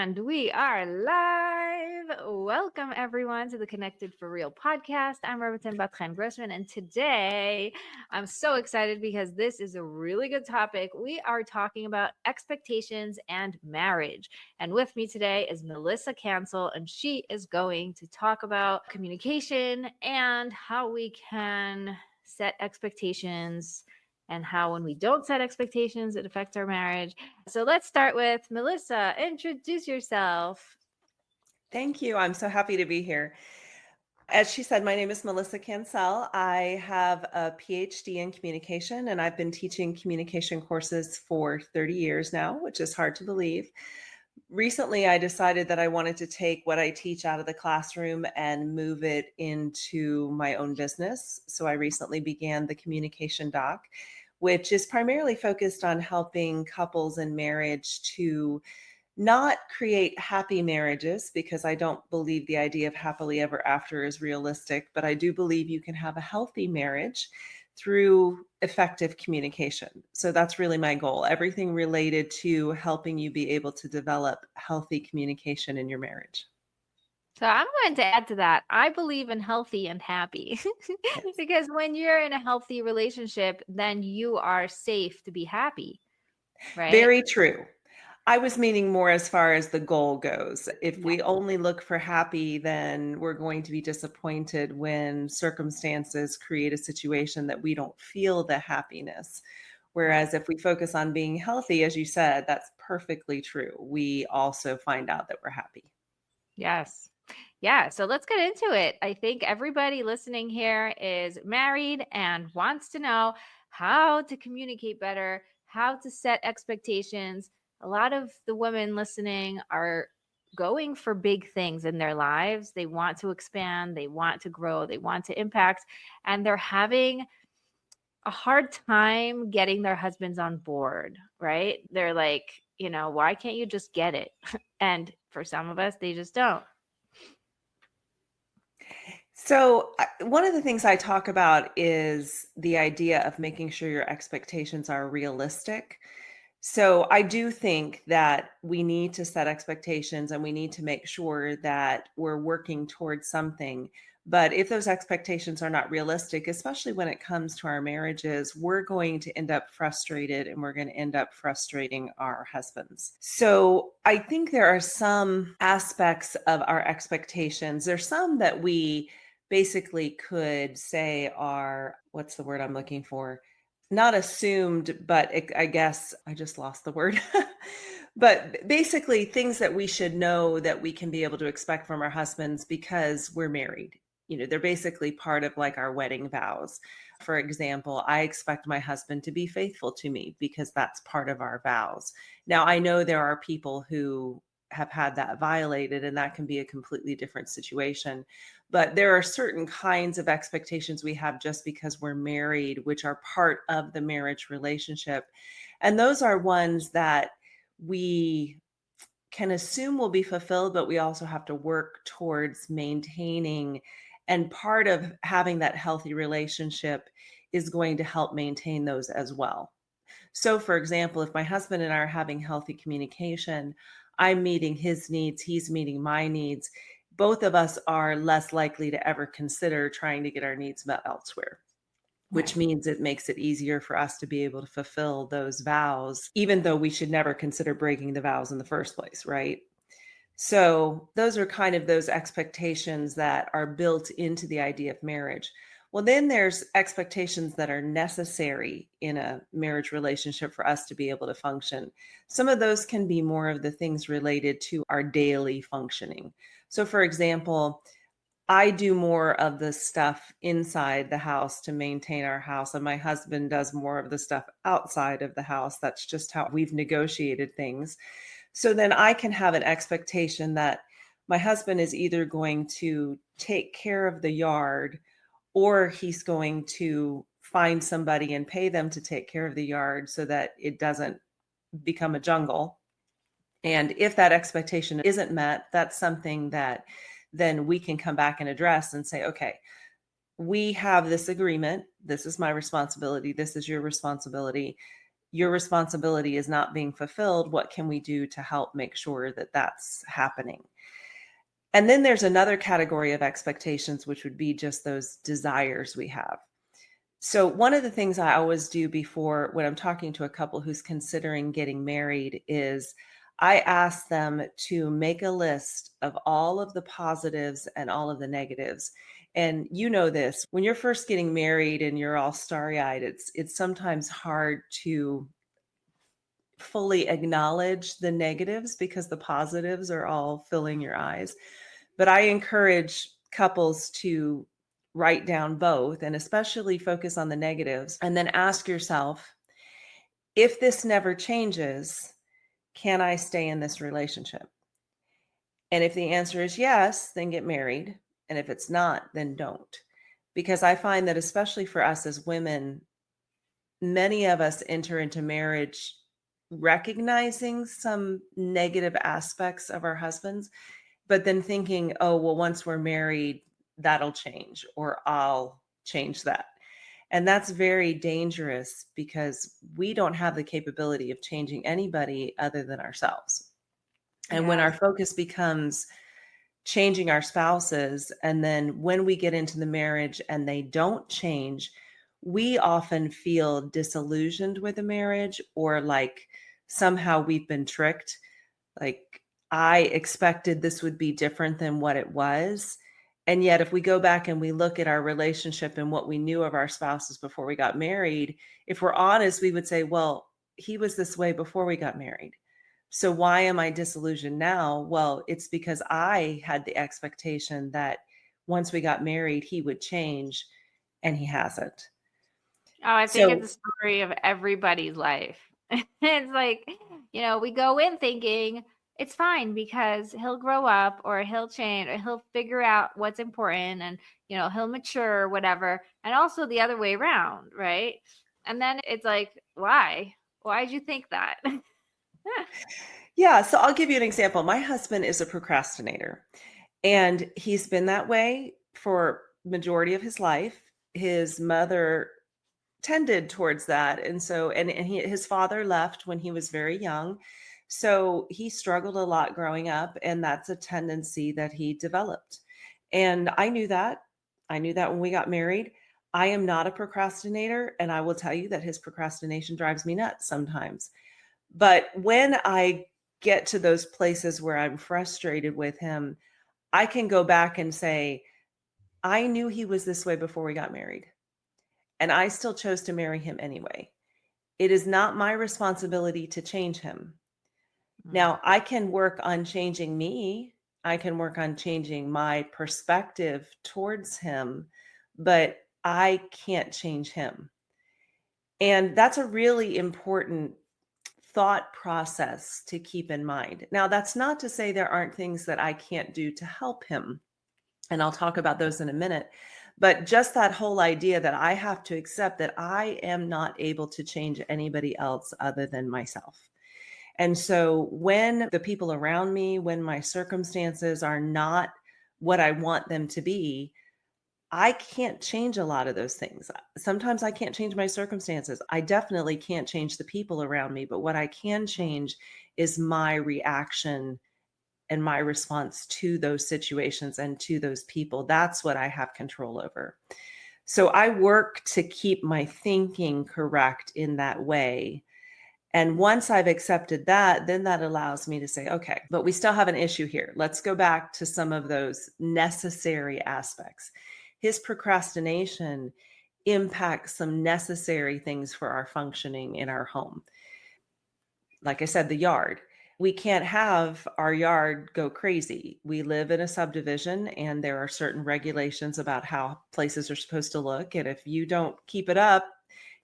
And we are live. Welcome, everyone, to the Connected for Real podcast. I'm Rebbetzin Bat-Chen Grossman, and today I'm so excited because this is a really good topic. We are talking about expectations and marriage. And with me today is Melissa Cancel, and she is going to talk about communication and how we can set expectations and how when we don't set expectations, it affects our marriage. So let's start with Melissa. Introduce yourself. Thank you. I'm so happy to be here. As she said, my name is Melissa Cancel. I have a PhD in communication, and I've been teaching communication courses for 30 years now, which is hard to believe. Recently, I decided that I wanted to take what I teach out of the classroom and move it into my own business. So I recently began the Communication Doc, which is primarily focused on helping couples in marriage to not create happy marriages, because I don't believe the idea of happily ever after is realistic, but I do believe you can have a healthy marriage through effective communication. So that's really my goal. Everything related to helping you be able to develop healthy communication in your marriage. So I'm going to add to that. I believe in healthy and happy Yes. because when you're in a healthy relationship, then you are safe to be happy, right? Very true. I was meaning more as far as the goal goes. If Yeah. we only look for happy, then we're going to be disappointed when circumstances create a situation that we don't feel the happiness. Right. Whereas if we focus on being healthy, as you said, that's perfectly true. We also find out that we're happy. Yes. Yeah. So let's get into it. I think everybody listening here is married and wants to know how to communicate better, how to set expectations. A lot of the women listening are going for big things in their lives. They want to expand, they want to grow, they want to impact, and they're having a hard time getting their husbands on board, right? They're like, why can't you just get it? And for some of us, they just don't. So, one of the things I talk about is the idea of making sure your expectations are realistic. So, I do think that we need to set expectations and we need to make sure that we're working towards something. But if those expectations are not realistic, especially when it comes to our marriages, we're going to end up frustrated and we're going to end up frustrating our husbands. So I think there are some aspects of our expectations. There's some that we basically could say are, what's the word I'm looking for? Not assumed, but I guess I just lost the word. But basically, things that we should know that we can be able to expect from our husbands because we're married. They're basically part of like our wedding vows. For example, I expect my husband to be faithful to me because that's part of our vows. Now, I know there are people who have had that violated, and that can be a completely different situation. But there are certain kinds of expectations we have just because we're married, which are part of the marriage relationship. And those are ones that we can assume will be fulfilled, but we also have to work towards maintaining. And part of having that healthy relationship is going to help maintain those as well. So, for example, if my husband and I are having healthy communication, I'm meeting his needs, he's meeting my needs. Both of us are less likely to ever consider trying to get our needs met elsewhere, which Right. means it makes it easier for us to be able to fulfill those vows, even though we should never consider breaking the vows in the first place, right? So those are kind of those expectations that are built into the idea of marriage. Well, then there's expectations that are necessary in a marriage relationship for us to be able to function. Some of those can be more of the things related to our daily functioning. So, for example, I do more of the stuff inside the house to maintain our house, and my husband does more of the stuff outside of the house. That's just how we've negotiated things. So then I can have an expectation that my husband is either going to take care of the yard or he's going to find somebody and pay them to take care of the yard so that it doesn't become a jungle. And if that expectation isn't met, that's something that then we can come back and address and say, okay, we have this agreement. This is my responsibility. This is your responsibility. your responsibility is not being fulfilled. What can we do to help make sure that that's happening? And then there's another category of expectations, which would be just those desires we have. So, one of the things I always do before when I'm talking to a couple who's considering getting married is I ask them to make a list of all of the positives and all of the negatives. And you know this, when you're first getting married and you're all starry-eyed, it's sometimes hard to fully acknowledge the negatives because the positives are all filling your eyes. But I encourage couples to write down both and especially focus on the negatives and then ask yourself, if this never changes, can I stay in this relationship? And if the answer is yes, then get married. And if it's not, then don't. Because I find that, especially for us as women, many of us enter into marriage recognizing some negative aspects of our husbands, but then thinking, oh, well, once we're married, that'll change, or I'll change that. And that's very dangerous because we don't have the capability of changing anybody other than ourselves. And when Yes. our focus becomes changing our spouses, and then when we get into the marriage and they don't change, we often feel disillusioned with the marriage, or like somehow we've been tricked. Like, I expected this would be different than what it was. And yet, if we go back and we look at our relationship and what we knew of our spouses before we got married, if we're honest, we would say, well, he was this way before we got married. So why am I disillusioned now? Well, it's because I had the expectation that once we got married, he would change, and he hasn't. Oh, I think it's So, a story of everybody's life. It's like, we go in thinking it's fine because he'll grow up or he'll change or he'll figure out what's important and, he'll mature or whatever. And also the other way around, right? And then it's like, why? Why'd you think that? yeah, so I'll give you an example. My husband is a procrastinator, and he's been that way for majority of his life. His mother tended towards that, and so his father left when he was very young. So he struggled a lot growing up, and that's a tendency that he developed. And I knew that. I knew that when we got married. I am not a procrastinator, and I will tell you that his procrastination drives me nuts sometimes. But when I get to those places where I'm frustrated with him, I can go back and say, I knew he was this way before we got married, and I still chose to marry him anyway. It is not my responsibility to change him. Mm. Now, I can work on changing me. I can work on changing my perspective towards him, but I can't change him. And that's a really important thought process to keep in mind. Now, that's not to say there aren't things that I can't do to help him. And I'll talk about those in a minute. But just that whole idea that I have to accept that I am not able to change anybody else other than myself. And so when the people around me, when my circumstances are not what I want them to be, I can't change a lot of those things. Sometimes I can't change my circumstances. I definitely can't change the people around me, but what I can change is my reaction and my response to those situations and to those people. That's what I have control over. So I work to keep my thinking correct in that way. And once I've accepted that, then that allows me to say, okay, but we still have an issue here. Let's go back to some of those necessary aspects. His procrastination impacts some necessary things for our functioning in our home. Like I said, the yard. We can't have our yard go crazy. We live in a subdivision, and there are certain regulations about how places are supposed to look. And if you don't keep it up,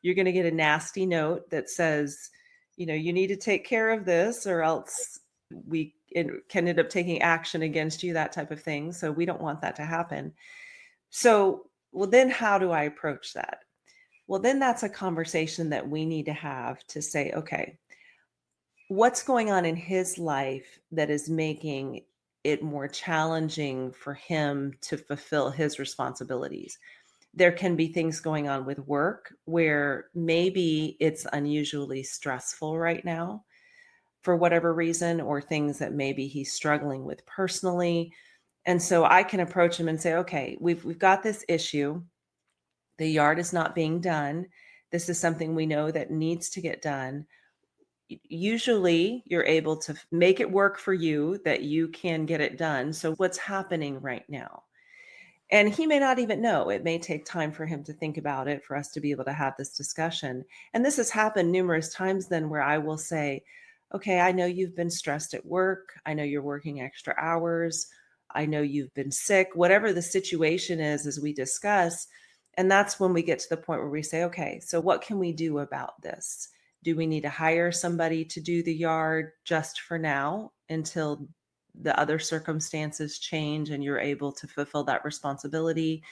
you're going to get a nasty note that says, you need to take care of this, or else it can end up taking action against you, that type of thing. So we don't want that to happen. So, well, then how do I approach that? Well, then that's a conversation that we need to have to say, okay, what's going on in his life that is making it more challenging for him to fulfill his responsibilities? There can be things going on with work where maybe it's unusually stressful right now for whatever reason, or things that maybe he's struggling with personally. And so I can approach him and say, okay, we've got this issue. The yard is not being done. This is something we know that needs to get done. Usually you're able to make it work for you, that you can get it done. So what's happening right now? And he may not even know. It may take time for him to think about it, for us to be able to have this discussion. And this has happened numerous times then, where I will say, okay, I know you've been stressed at work. I know you're working extra hours. I know you've been sick, whatever the situation is, as we discuss. And that's when we get to the point where we say, okay, so what can we do about this? Do we need to hire somebody to do the yard just for now until the other circumstances change and you're able to fulfill that responsibility?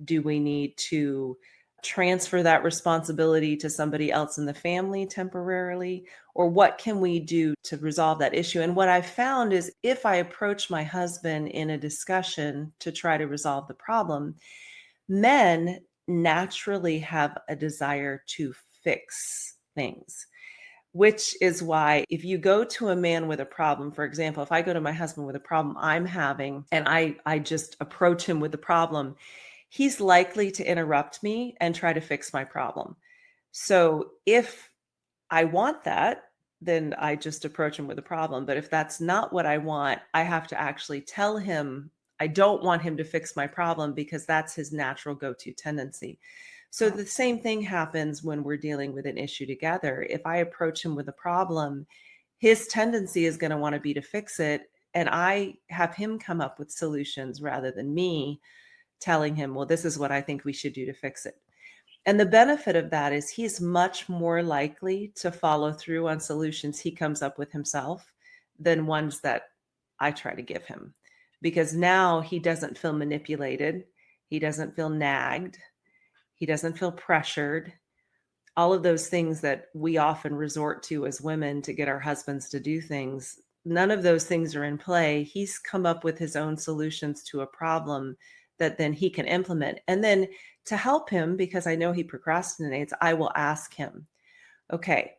Do we need to transfer that responsibility to somebody else in the family temporarily? Or what can we do to resolve that issue? And what I've found is, if I approach my husband in a discussion to try to resolve the problem, men naturally have a desire to fix things. Which is why, if you go to a man with a problem, for example, if I go to my husband with a problem I'm having and I just approach him with the problem, he's likely to interrupt me and try to fix my problem. So if I want that, then I just approach him with a problem. But if that's not what I want, I have to actually tell him I don't want him to fix my problem, because that's his natural go-to tendency. So Right. the same thing happens when we're dealing with an issue together. If I approach him with a problem, his tendency is going to want to be to fix it. And I have him come up with solutions rather than me telling him, well, this is what I think we should do to fix it. And the benefit of that is he's much more likely to follow through on solutions he comes up with himself than ones that I try to give him, because now he doesn't feel manipulated. He doesn't feel nagged. He doesn't feel pressured. All of those things that we often resort to as women to get our husbands to do things, none of those things are in play. He's come up with his own solutions to a problem that then he can implement. And then, to help him, because I know he procrastinates, I will ask him, okay,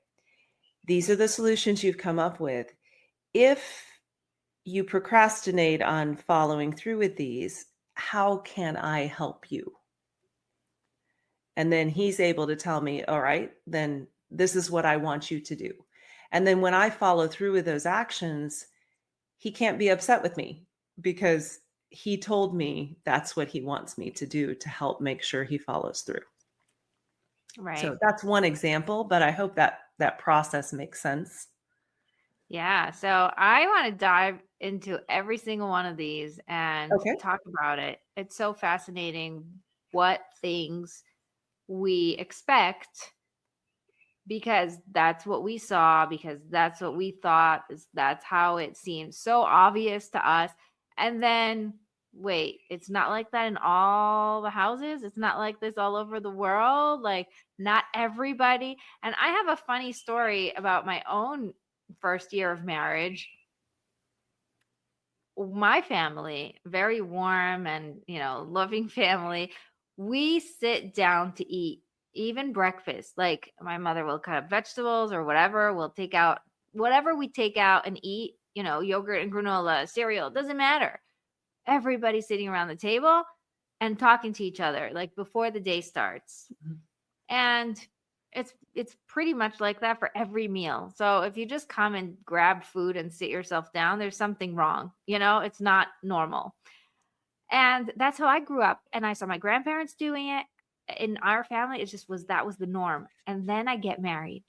these are the solutions you've come up with. If you procrastinate on following through with these, how can I help you? And then he's able to tell me, all right, then this is what I want you to do. And then when I follow through with those actions, he can't be upset with me, because he told me that's what he wants me to do to help make sure he follows through. Right. So that's one example, but I hope that that process makes sense. Yeah. So I want to dive into every single one of these and Okay. talk about it. It's so fascinating what things we expect, because that's what we saw, because that's what we thought, that's how it seemed so obvious to us. And then, wait, it's not like that in all the houses. It's not like this all over the world. Like, not everybody. And I have a funny story about my own first year of marriage. My family, very warm and, loving family, we sit down to eat, even breakfast. Like, my mother will cut up vegetables or whatever. We'll take out whatever we take out and eat, yogurt and granola, cereal, doesn't matter. Everybody's sitting around the table and talking to each other, like, before the day starts. Mhm. And it's pretty much like that for every meal. So if you just come and grab food and sit yourself down, there's something wrong. It's not normal. And that's how I grew up. And I saw my grandparents doing it. In our family, that was the norm. And then I get married,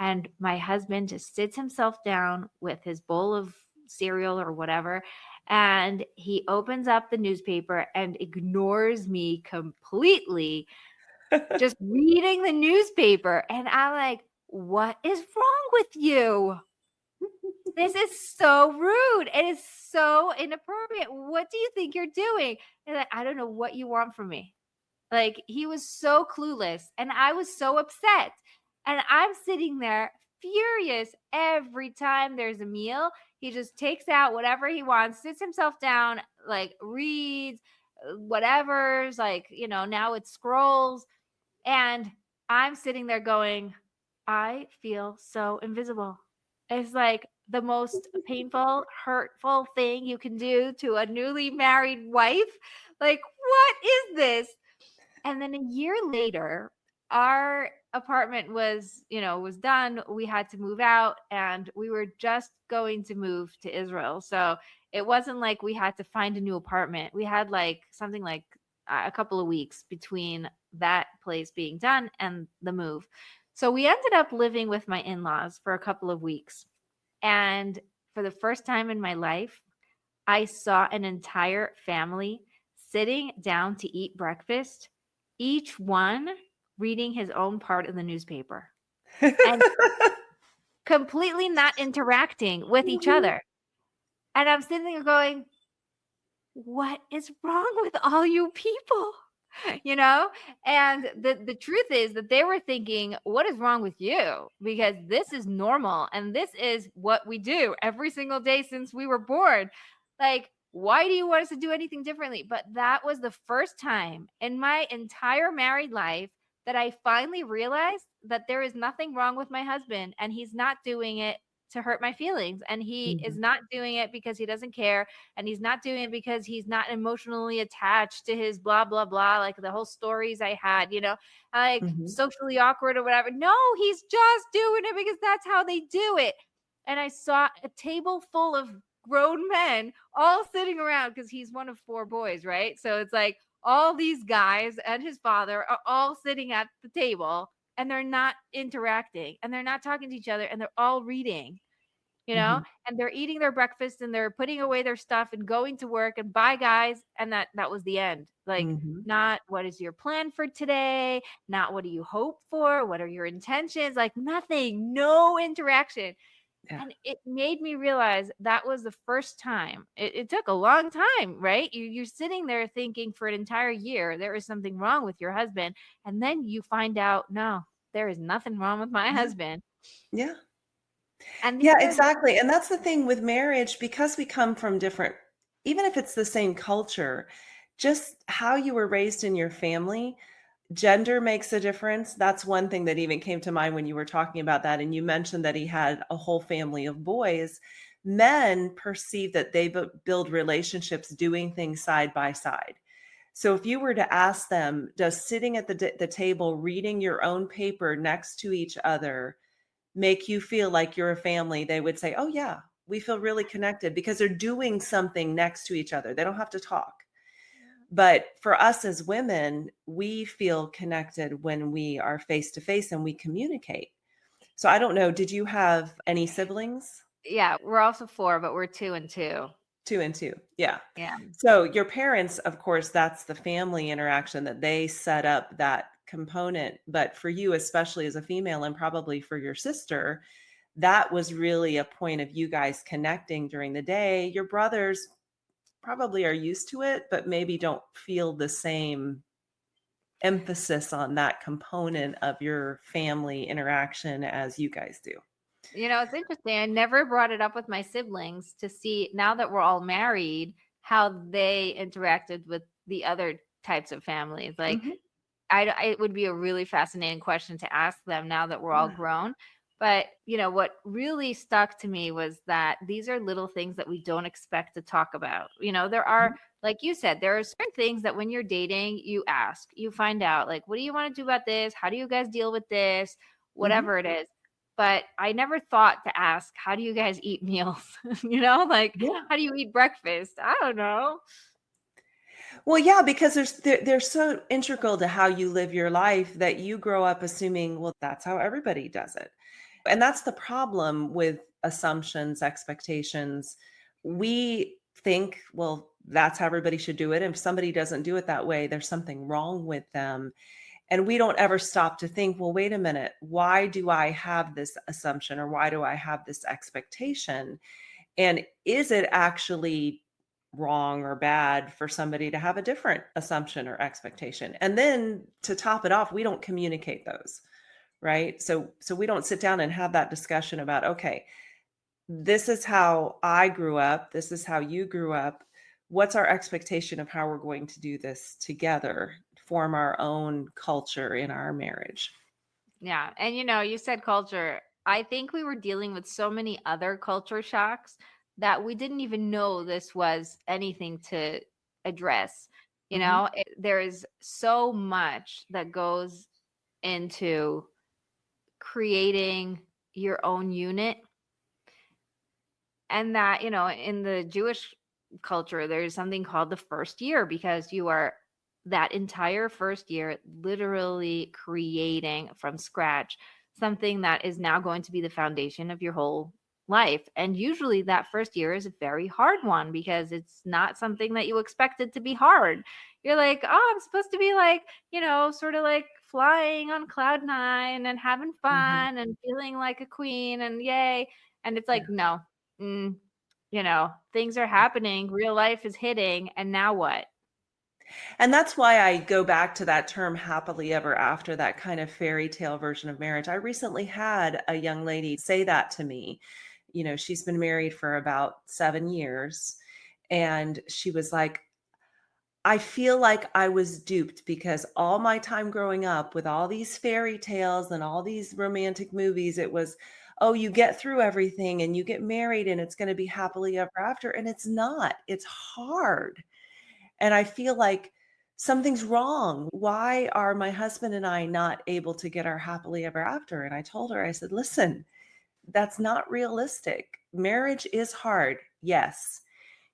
and my husband just sits himself down with his bowl of cereal or whatever, and he opens up the newspaper and ignores me completely, just reading the newspaper. And I'm like, what is wrong with you? This is so rude. It is so inappropriate. What do you think you're doing? And like, I don't know what you want from me. Like, he was so clueless, and I was so upset. And I'm sitting there furious every time there's a meal. He just takes out whatever he wants, sits himself down, like, reads, whatever's like, now it's scrolls. And I'm sitting there going, I feel so invisible. It's like the most painful, hurtful thing you can do to a newly married wife. Like, what is this? And then a year later, our apartment was done. We had to move out and we were just going to move to Israel. So it wasn't like we had to find a new apartment. We had like something like a couple of weeks between that place being done and the move. So we ended up living with my in-laws for a couple of weeks. And for the first time in my life, I saw an entire family sitting down to eat breakfast, each one reading his own part of the newspaper and completely not interacting with each Mhm. other. And I'm sitting there going, what is wrong with all you people? you know and the truth is that they were thinking, what is wrong with you, because this is normal and this is what we do every single day since we were born. Like, why do you want us to do anything differently? But that was the first time in my entire married life that I finally realized that there is nothing wrong with my husband, and he's not doing it to hurt my feelings, and he is Mhm. not doing it because he doesn't care, and he's not doing it because he's not emotionally attached to his blah blah blah, like the whole stories I had, like Mhm. socially awkward or whatever. No, he's just doing it because that's how they do it. And I saw a table full of grown men all sitting around, because he's one of four boys, right? So it's like all these guys and his father are all sitting at the table, and they're not interacting and they're not talking to each other, and they're all reading, Mhm. and they're eating their breakfast and they're putting away their stuff and going to work, and bye guys. And that was the end. Like, Mhm. not what is your plan for today, not what do you hope for, what are your intentions, like nothing, no interaction. Yeah. And it made me realize that was the first time. It took a long time, right? You're sitting there thinking for an entire year there is something wrong with your husband, and then you find out, no, there is nothing wrong with my Yeah. husband. Yeah. And these Yeah, are exactly. And that's the thing with marriage, because we come from different, even if it's the same culture, just how you were raised in your family, gender makes a difference. That's one thing that even came to mind when you were talking about that. And you mentioned that he had a whole family of boys. Men perceive that they build relationships doing things side by side. So if you were to ask them, does sitting at the table reading your own paper next to each other make you feel like you're a family? They would say, oh, yeah, we feel really connected because they're doing something next to each other. They don't have to talk. But for us as women, we feel connected when we are face to face and we communicate. So I don't know, did you have any siblings? Yeah, we're also four, but we're two and two. Two and two. Yeah. Yeah. So your parents, of course, that's the family interaction that they set up that component. But for you, especially as a female, and probably for your sister, that was really a point of you guys connecting during the day. Your brothers probably are used to it, but maybe don't feel the same emphasis on that component of your family interaction as you guys do. It's interesting. I never brought it up with my siblings to see, now that we're all married, how they interacted with the other types of families. Like, Mhm. it would be a really fascinating question to ask them now that we're all Yeah. grown. But, what really stuck to me was that these are little things that we don't expect to talk about. There are, Mhm. like you said, there are certain things that when you're dating, you ask, you find out, like, what do you want to do about this? How do you guys deal with this? Mhm. Whatever it is. But I never thought to ask, how do you guys eat meals? Like, Yeah. how do you eat breakfast? I don't know. Well, yeah, because they're so integral to how you live your life that you grow up assuming, well, that's how everybody does it. And that's the problem with assumptions, expectations. We think, well, that's how everybody should do it. If somebody doesn't do it that way, there's something wrong with them. And we don't ever stop to think, well, wait a minute, why do I have this assumption, or why do I have this expectation? And is it actually wrong or bad for somebody to have a different assumption or expectation? And then to top it off, we don't communicate those, right? So we don't sit down and have that discussion about, okay, this is how I grew up, this is how you grew up. what's our expectation of how we're going to do this together, form our own culture in our marriage. Yeah. And you said culture. I think we were dealing with so many other culture shocks that we didn't even know this was anything to address. Hmm. There is so much that goes into creating your own unit. And that, in the Jewish culture, there's something called the first year, because you are that entire first year literally creating from scratch something that is now going to be the foundation of your whole life. And usually that first year is a very hard one because it's not something that you expected to be hard. You're like, oh, I'm supposed to be like, sort of like flying on cloud nine and having Hmm. fun and feeling like a queen and yay. And it's like, Yeah. no, mm, things are happening, real life is hitting, and now what? And that's why I go back to that term happily ever after, that kind of fairy tale version of marriage. I recently had a young lady say that to me. She's been married for about 7 years. And she was like, I feel like I was duped because all my time growing up with all these fairy tales and all these romantic movies, it was, oh, you get through everything and you get married and it's going to be happily ever after. And it's not, it's hard. And I feel like something's wrong. Why are my husband and I not able to get our happily ever after? And I told her, I said, listen, that's not realistic. Marriage is hard. Yes,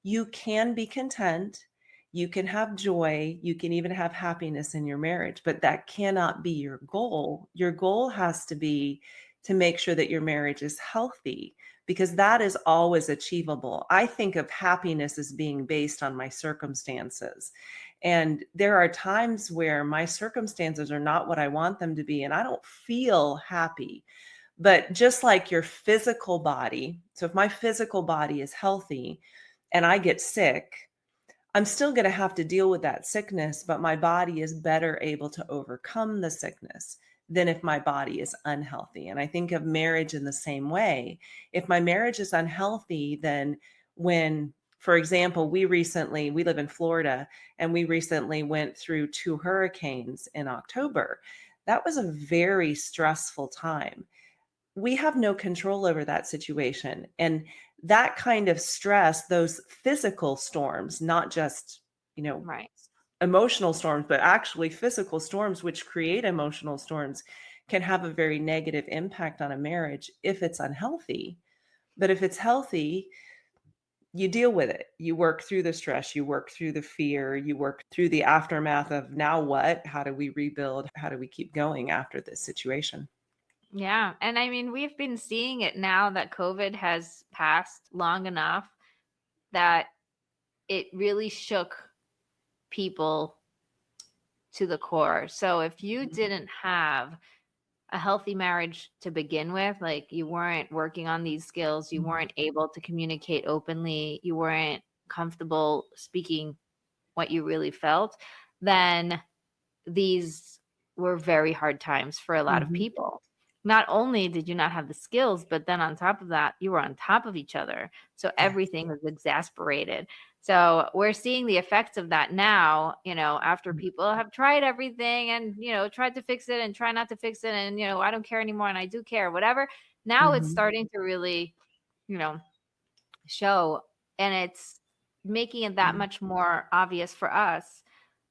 you can be content. You can have joy. You can even have happiness in your marriage, but that cannot be your goal. Your goal has to be to make sure that your marriage is healthy, because that is always achievable. I think of happiness as being based on my circumstances. And there are times where my circumstances are not what I want them to be, and I don't feel happy. But just like your physical body, so if my physical body is healthy and I get sick, I'm still going to have to deal with that sickness, but my body is better able to overcome the sickness than if my body is unhealthy. And I think of marriage in the same way. If my marriage is unhealthy, then when, for example, we live in Florida, and we recently went through 2 hurricanes in October. That was a very stressful time. We have no control over that situation. And that kind of stress, those physical storms, not just, you know, Right. emotional storms, but actually physical storms, which create emotional storms, can have a very negative impact on a marriage if it's unhealthy. But if it's healthy, you deal with it. You work through the stress, you work through the fear, you work through the aftermath of now what? How do we rebuild? How do we keep going after this situation? Yeah. And I mean, we've been seeing it now that COVID has passed long enough that it really shook people to the core. So if you didn't have a healthy marriage to begin with, like you weren't working on these skills, you Mhm. weren't able to communicate openly, you weren't comfortable speaking what you really felt, then these were very hard times for a lot of Mhm. people. Not only did you not have the skills, but then on top of that, you were on top of each other. So Yes. everything was exasperated. So we're seeing the effects of that now, after people have tried everything and, tried to fix it and try not to fix it. And, I don't care anymore and I do care, whatever. Now it's Mhm. starting to really, you know, show. And it's making it that Mhm. much more obvious for us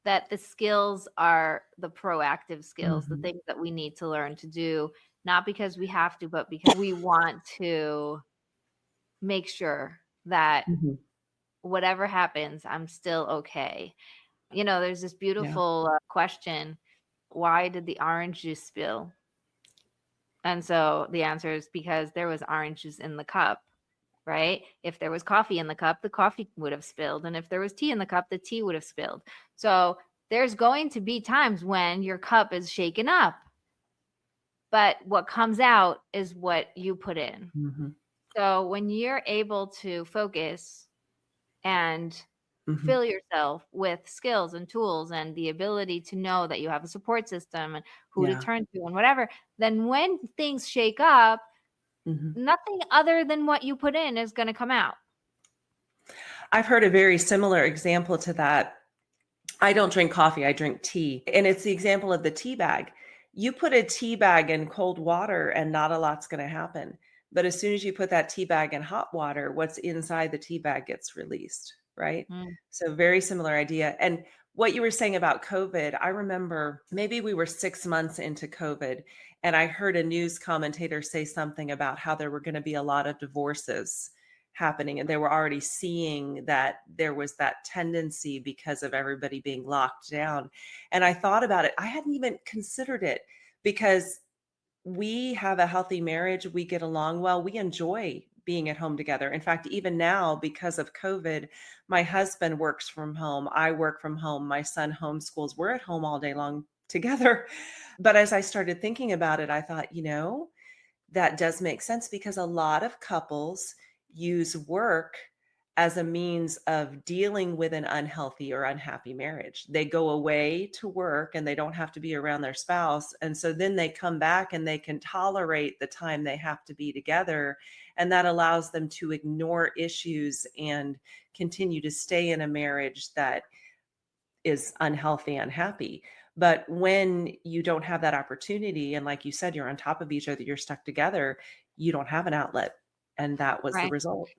that the skills are the proactive skills, the Mhm. things that we need to learn to do, not because we have to, but because we want to make sure that Mhm. whatever happens, I'm still okay. There's this Yeah. beautiful question: why did the orange juice spill? And so the answer is because there was orange juice in the cup, right? If there was coffee in the cup, the coffee would have spilled. And if there was tea in the cup, the tea would have spilled. So there's going to be times when your cup is shaken up, but what comes out is what you put in. Mhm. So when you're able to focus and Mhm. fill yourself with skills and tools and the ability to know that you have a support system and who to Yeah. turn to and whatever, then when things shake up, Mhm. nothing other than what you put in is going to come out. I've heard a very similar example to that. I don't drink coffee, I drink tea. And it's the example of the tea bag. You put a tea bag in cold water and not a lot's going to happen. But as soon as you put that tea bag in hot water, what's inside the tea bag gets released, right? Mm. So, very similar idea. And what you were saying about COVID, I remember maybe we were 6 months into COVID, and I heard a news commentator say something about how there were going to be a lot of divorces happening, and they were already seeing that there was that tendency because of everybody being locked down. And I thought about it. I hadn't even considered it because we have a healthy marriage, we get along well, we enjoy being at home together. In fact, even now, because of COVID, my husband works from home, I work from home, my son homeschools, we're at home all day long together. But as I started thinking about it, I thought, that does make sense because a lot of couples use work as a means of dealing with an unhealthy or unhappy marriage. They go away to work and they don't have to be around their spouse. And so then they come back and they can tolerate the time they have to be together. And that allows them to ignore issues and continue to stay in a marriage that is unhealthy, unhappy. But when you don't have that opportunity, and like you said, you're on top of each other, you're stuck together, you don't have an outlet. And that was the Right. result.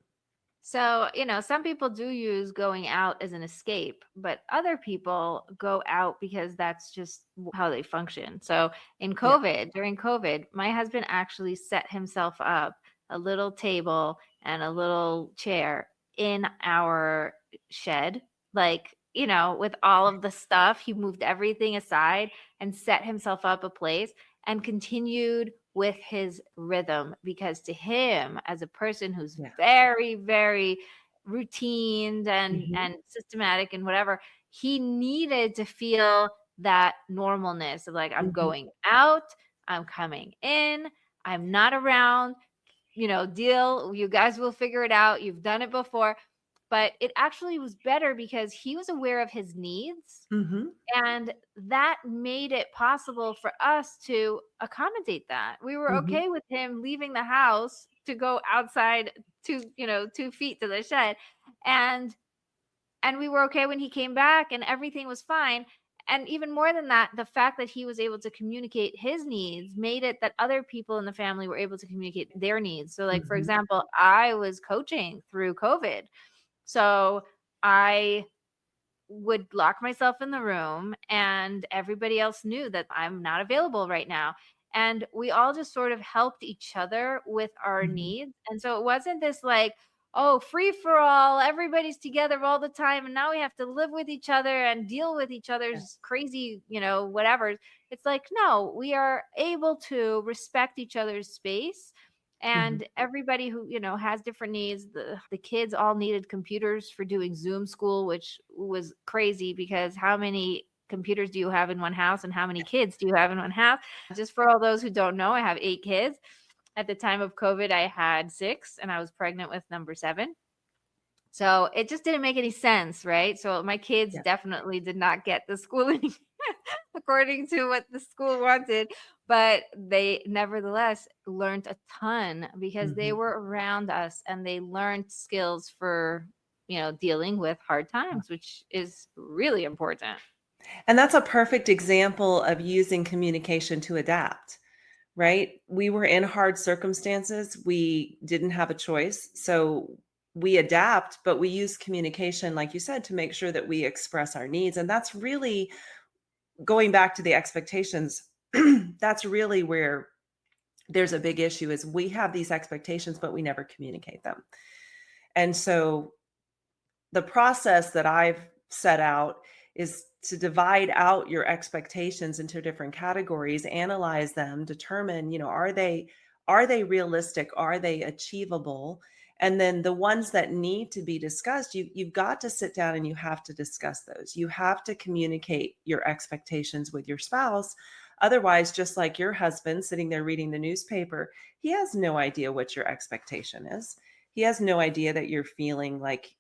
So, some people do use going out as an escape, but other people go out because that's just how they function. So, Yeah. during COVID, my husband actually set himself up a little table and a little chair in our shed. Like, with all of the stuff, he moved everything aside and set himself up a place and continued with his rhythm, because to him, as a person who's Yeah. very, very routine and Mhm. systematic and whatever, he needed to feel that normalness of like, I'm Mhm. going out, I'm coming in, I'm not around, deal, you guys will figure it out, you've done it before. But it actually was better because he was aware of his needs, Mhm. and that made it possible for us to accommodate that. We were Mhm. okay with him leaving the house to go outside 2 feet to the shed. And we were okay when he came back and everything was fine. And even more than that, the fact that he was able to communicate his needs made it that other people in the family were able to communicate their needs. So, like, for Mhm. example, I was coaching through COVID. So I would lock myself in the room and everybody else knew that I'm not available right now. And we all just sort of helped each other with our Mhm. needs. And so it wasn't this like, oh, free for all, everybody's together all the time. And now we have to live with each other and deal with each Yeah. other's crazy, whatever. It's like, no, we are able to respect each other's space. Mhm. And everybody who has different needs, the kids all needed computers for doing Zoom school, which was crazy because how many computers do you have in one house and how many kids do you have in one house? Just for all those who don't know, I have 8 kids. At the time of COVID, I had 6 and I was pregnant with number 7. So it just didn't make any sense, right? So my kids Yeah. definitely did not get the schooling according to what the school wanted, but they nevertheless learned a ton because they Mhm. were around us and they learned skills for, dealing with hard times, which is really important. And that's a perfect example of using communication to adapt, right? We were in hard circumstances. We didn't have a choice. So we adapt, but we use communication, like you said, to make sure that we express our needs. And that's really going back to the expectations. That's really where there's a big issue is we have these expectations, but we never communicate them. And so the process that I've set out is to divide out your expectations into different categories, analyze them, determine, are they realistic? Are they achievable? And then the ones that need to be discussed, you've got to sit down and you have to discuss those. You have to communicate your expectations with your spouse. Otherwise, just like your husband sitting there reading the newspaper, he has no idea what your expectation is. He has no idea that you're feeling like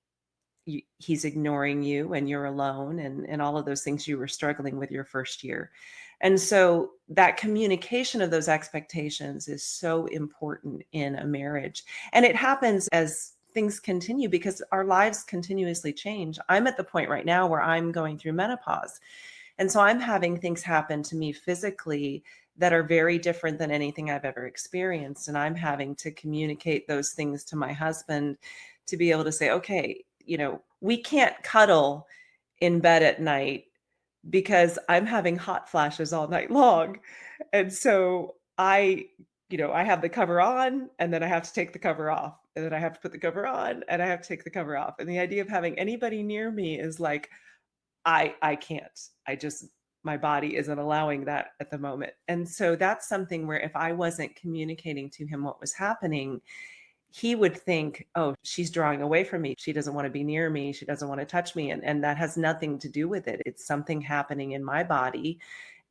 he's ignoring you and you're alone and all of those things you were struggling with your first year. And so that communication of those expectations is so important in a marriage. And it happens as things continue because our lives continuously change. I'm at the point right now where I'm going through menopause. And so I'm having things happen to me physically that are very different than anything I've ever experienced. And I'm having to communicate those things to my husband to be able to say, okay, we can't cuddle in bed at night because I'm having hot flashes all night long. And so I have the cover on and then I have to take the cover off. And then I have to put the cover on and I have to take the cover off. And the idea of having anybody near me is like, I can't. My body isn't allowing that at the moment. And so that's something where if I wasn't communicating to him what was happening, he would think, oh, she's drawing away from me. She doesn't want to be near me. She doesn't want to touch me. And that has nothing to do with it. It's something happening in my body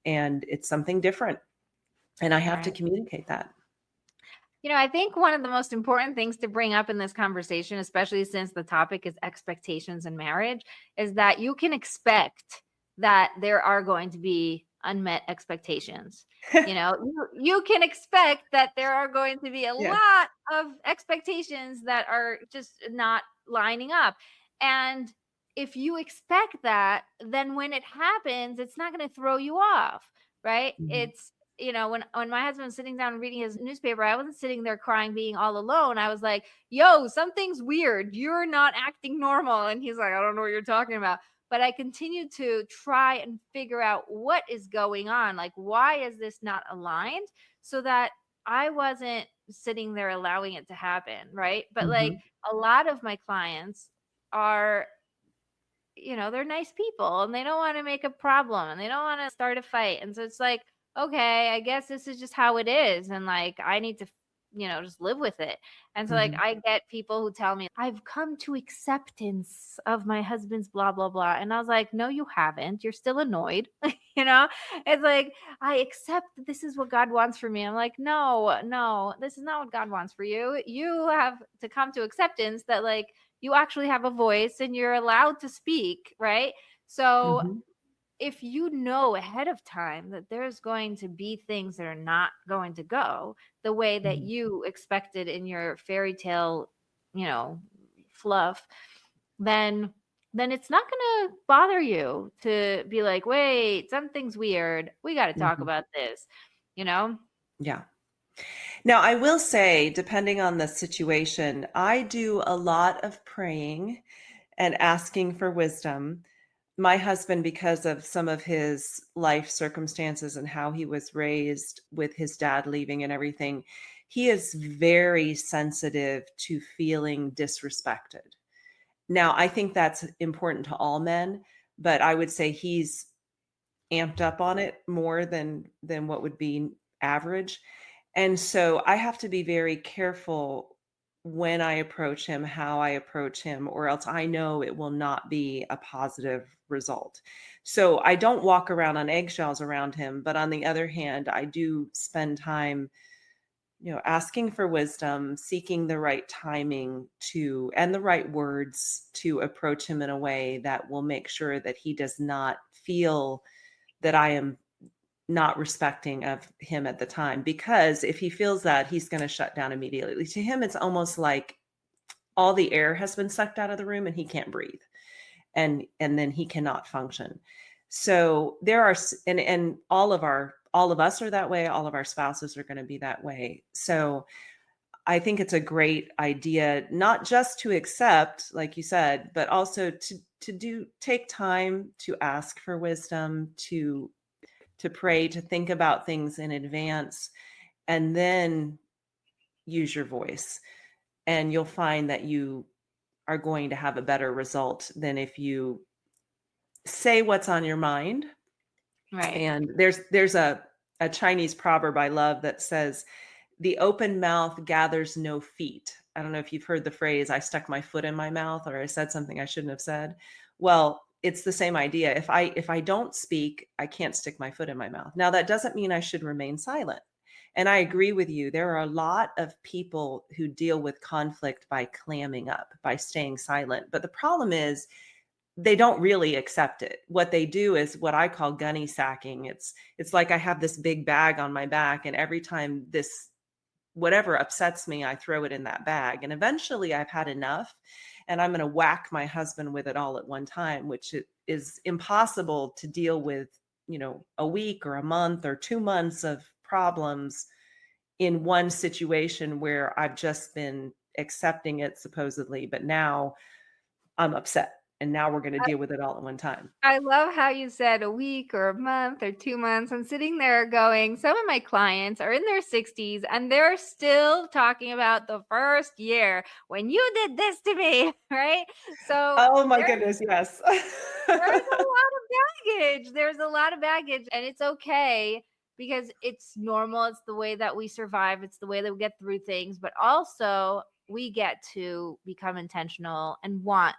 and it's something different. And I have to Right. communicate that. I think one of the most important things to bring up in this conversation, especially since the topic is expectations in marriage, is that you can expect that there are going to be unmet expectations. You can expect that there are going to be a Yeah. lot of expectations that are just not lining up. And if you expect that, then when it happens, it's not going to throw you off, right? Mhm. It's when my husband was sitting down reading his newspaper, I wasn't sitting there crying, being all alone. I was like, yo, something's weird. You're not acting normal. And he's like, I don't know what you're talking about. But I continued to try and figure out what is going on. Like, why is this not aligned? So that I wasn't sitting there allowing it to happen. Right. But like Mhm. a lot of my clients are, they're nice people and they don't want to make a problem and they don't want to start a fight. And so it's like, okay, I guess this is just how it is. And like, I need to, just live with it. And so like, Mhm. I get people who tell me, I've come to acceptance of my husband's blah, blah, blah. And I was like, no, you haven't. You're still annoyed. you know, it's like, I accept that this is what God wants for me. I'm like, no, this is not what God wants for you. You have to come to acceptance that like, you actually have a voice and you're allowed to speak, right? So Mhm. if you know ahead of time that there's going to be things that are not going to go the way that Mhm. you expected in your fairy tale, fluff, then it's not going to bother you to be like, wait, something's weird. We got to talk Mhm. about this, you know? Yeah. Now, I will say, depending on the situation, I do a lot of praying and asking for wisdom. My husband, because of some of his life circumstances and how he was raised with his dad leaving and everything, he is very sensitive to feeling disrespected. Now, I think that's important to all men, but I would say he's amped up on it more than what would be average. And so I have to be very careful when I approach him, how I approach him, or else I know it will not be a positive result. So I don't walk around on eggshells around him, but on the other hand, I do spend time, asking for wisdom, seeking the right timing to and the right words to approach him in a way that will make sure that he does not feel that I am not respecting of him at the time, because if he feels that, he's going to shut down immediately. To him, it's almost like all the air has been sucked out of the room and he can't breathe, and then he cannot function. So there are and all of us are that way, all of our spouses are going to be that way. So I think it's a great idea not just to accept, like you said, but also to take time to ask for wisdom, to pray, to think about things in advance, and then use your voice. And you'll find that you are going to have a better result than if you say what's on your mind. Right. And there's a Chinese proverb I love that says, the open mouth gathers no feet. I don't know if you've heard the phrase, I stuck my foot in my mouth, or I said something I shouldn't have said. Well, it's the same idea. If I don't speak, I can't stick my foot in my mouth. Now, that doesn't mean I should remain silent. And I agree with you. There are a lot of people who deal with conflict by clamming up, by staying silent. But the problem is they don't really accept it. What they do is what I call gunny sacking. It's like I have this big bag on my back, and every time whatever upsets me, I throw it in that bag. And eventually I've had enough and I'm going to whack my husband with it all at one time, which is impossible to deal with, a week or a month or 2 months of problems in one situation where I've just been accepting it supposedly, but now I'm upset and now we're going to deal with it all at one time. I love how you said a week or a month or 2 months. I'm sitting there going, some of my clients are in their 60s and they're still talking about the first year when you did this to me, right? So Oh my there's goodness, yes. there's a lot of baggage. There's a lot of baggage, and it's okay because it's normal. It's the way that we survive. It's the way that we get through things, but also we get to become intentional and want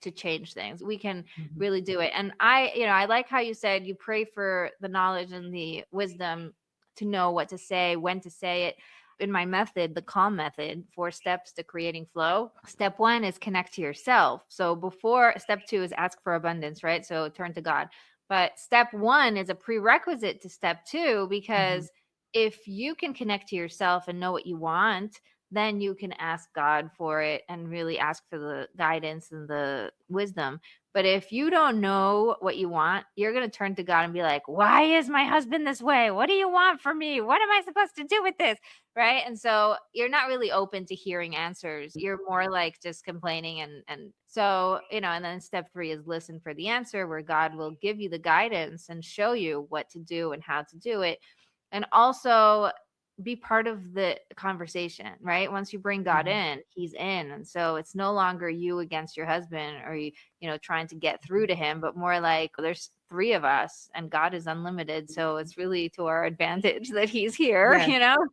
to change things. We can Mhm. really do it. And I like how you said you pray for the knowledge and the wisdom to know what to say, when to say it. In my method, the calm method, 4 steps to creating flow. Step 1 is connect to yourself. So before step 2 is ask for abundance, right? So turn to God. But step 1 is a prerequisite to step 2, Mhm. because if you can connect to yourself and know what you want, then you can ask God for it and really ask for the guidance and the wisdom. But if you don't know what you want, you're going to turn to God and be like, why is my husband this way? What do you want from me? What am I supposed to do with this? Right. And so you're not really open to hearing answers. You're more like just complaining. And so, and then step 3 is listen for the answer, where God will give you the guidance and show you what to do and how to do it. And also be part of the conversation, right? Once you bring God Mhm. in, he's in. And so it's no longer you against your husband, or trying to get through to him, but more like there's 3 of us and God is unlimited. So it's really to our advantage that he's here, Yes,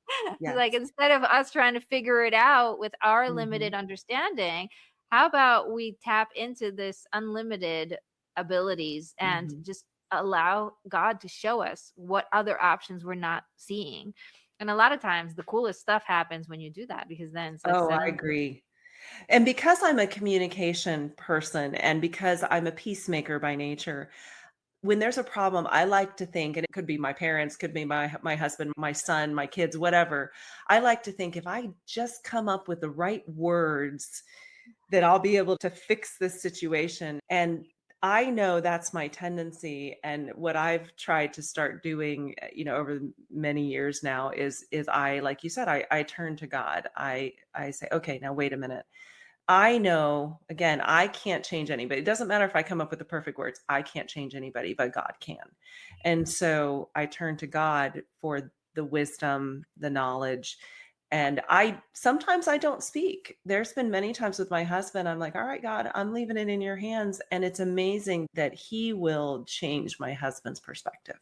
like yes. instead of us trying to figure it out with our limited Mhm. understanding, how about we tap into this unlimited abilities and Mhm. just allow God to show us what other options we're not seeing. And a lot of times the coolest stuff happens when you do that, because then it's like Oh, I suddenly. agree. And because I'm a communication person and because I'm a peacemaker by nature, when there's a problem, I like to think, and it could be my parents, could be my husband, my son, my kids, whatever. I like to think if I just come up with the right words, that I'll be able to fix this situation. And I know that's my tendency. And what I've tried to start doing, over many years now is I, like you said, I turn to God. I say, okay, now wait a minute. I know, again, I can't change anybody. It doesn't matter if I come up with the perfect words. I can't change anybody, but God can. And so I turn to God for the wisdom, the knowledge. And sometimes I don't speak. There's been many times with my husband, I'm like, all right, God, I'm leaving it in your hands. And it's amazing that he will change my husband's perspective.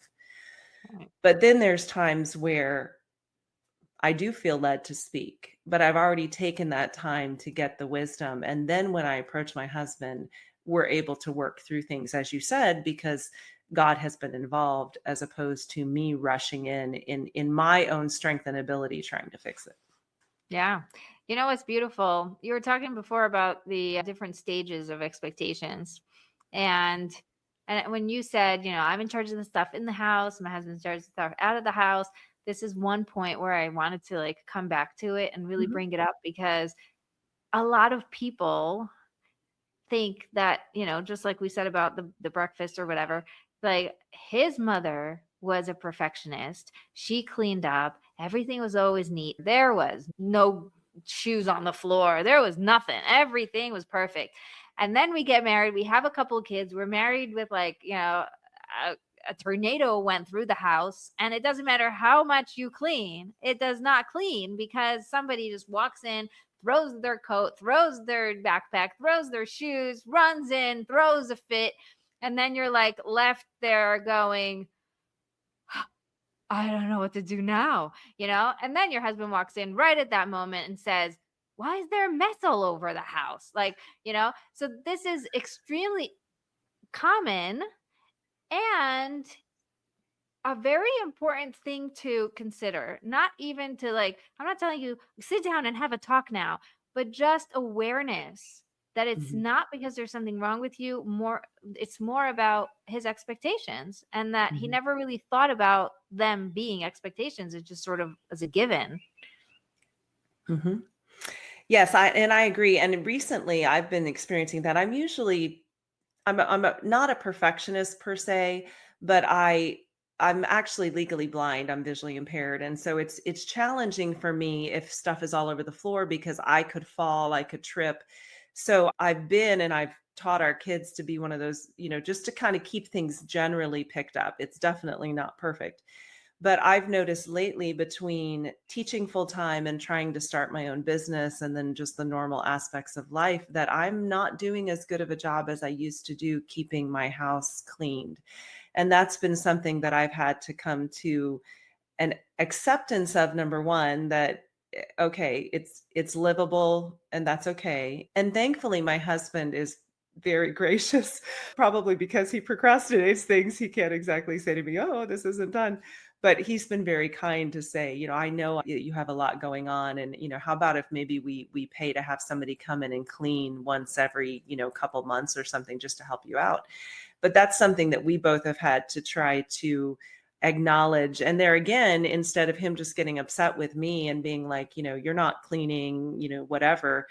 Right. But then there's times where I do feel led to speak, but I've already taken that time to get the wisdom. And then when I approach my husband, we're able to work through things, as you said, because God has been involved, as opposed to me rushing in my own strength and ability trying to fix it. Yeah. You know what's beautiful? You were talking before about the different stages of expectations. And when you said, I'm in charge of the stuff in the house, my husband's in charge of the stuff out of the house, this is one point where I wanted to like come back to it and really Mhm. bring it up, because a lot of people think that, just like we said about the breakfast or whatever, like his mother was a perfectionist. She cleaned up. Everything was always neat. There was no shoes on the floor. There was nothing. Everything was perfect. And then we get married. We have a couple of kids. We're married with like, a tornado went through the house, and it doesn't matter how much you clean, it does not clean, because somebody just walks in, throws their coat, throws their backpack, throws their shoes, runs in, throws a fit. And then you're like left there going, I don't know what to do now, And then your husband walks in right at that moment and says, why is there a mess all over the house? Like, so this is extremely common, and a very important thing to consider. Not even to like, I'm not telling you sit down and have a talk now, but just awareness that it's Mhm. not because there's something wrong with you. It's more about his expectations, and that he Mhm. never really thought about them being expectations. It just sort of as a given. hmm Yes, I agree. And recently, I've been experiencing that. Not a perfectionist per se, but I'm actually legally blind. I'm visually impaired, and so it's challenging for me if stuff is all over the floor because I could fall, I could trip. So I've taught our kids to be one of those, just to kind of keep things generally picked up. It's definitely not perfect. But I've noticed lately between teaching full time and trying to start my own business and then just the normal aspects of life that I'm not doing as good of a job as I used to do keeping my house cleaned. And that's been something that I've had to come to an acceptance of. Number one, that okay, it's livable and that's okay. And thankfully my husband is very gracious, probably because he procrastinates things. He can't exactly say to me, "Oh, this isn't done." But he's been very kind to say, "I know you have a lot going on, and how about if maybe we pay to have somebody come in and clean once every, couple months or something just to help you out." But that's something that we both have had to try to acknowledge. And there again, instead of him just getting upset with me and being like, "You're not cleaning, whatever,"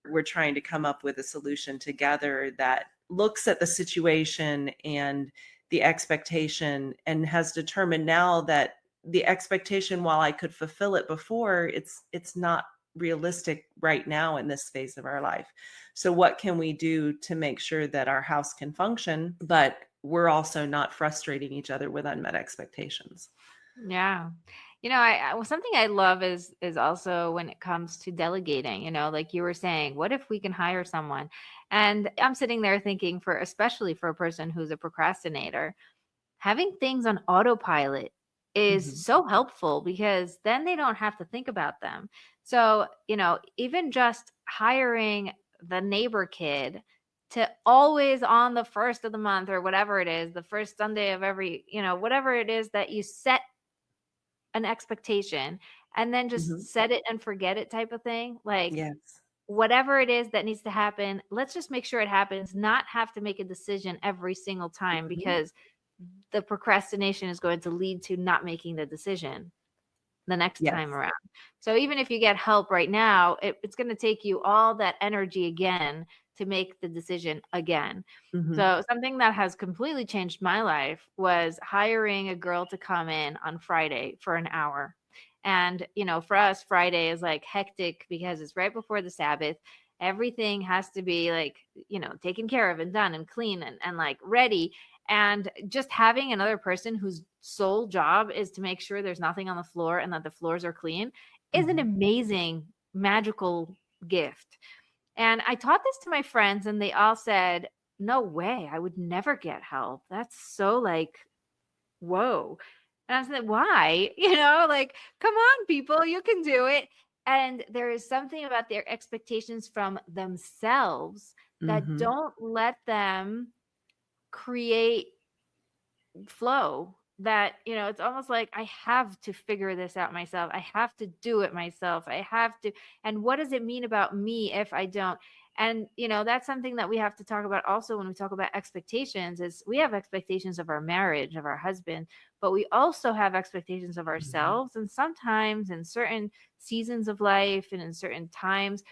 we're trying to come up with a solution together that looks at the situation and the expectation and has determined now that the expectation, while I could fulfill it before, it's not realistic right now in this phase of our life. So what can we do to make sure that our house can function, but we're also not frustrating each other with unmet expectations? Yeah. Well, something I love is also when it comes to delegating, like you were saying, what if we can hire someone? And I'm sitting there thinking especially for a person who's a procrastinator, having things on autopilot is hmm so helpful because then they don't have to think about them. So, even just hiring the neighbor kid to always on the first of the month or whatever it is, the first Sunday of every, whatever it is that you set an expectation and then just hmm set it and forget it type of thing. Like Yes. whatever it is that needs to happen, let's just make sure it happens, not have to make a decision every single time Mhm. because the procrastination is going to lead to not making the decision the next time Yes. around. So even if you get help right now, it's going to take you all that energy again to make the decision again. hmm So something that has completely changed my life was hiring a girl to come in on Friday for an hour. And, for us, Friday is like hectic because it's right before the Sabbath. Everything has to be like, taken care of and done and clean and like ready. And just having another person whose sole job is to make sure there's nothing on the floor and that the floors are clean is an hmm amazing, magical gift. And I taught this to my friends, and they all said, "No way, I would never get help. That's so like, whoa." And I was like, why? Like, come on, people, you can do it. And there is something about their expectations from themselves that hmm don't let them create flow, that it's almost like I have to figure this out myself, I have to do it myself, I have to. And what does it mean about me if I don't? And that's something that we have to talk about also when we talk about expectations. Is we have expectations of our marriage, of our husband, but we also have expectations of hmm ourselves. And sometimes in certain seasons of life and in certain times,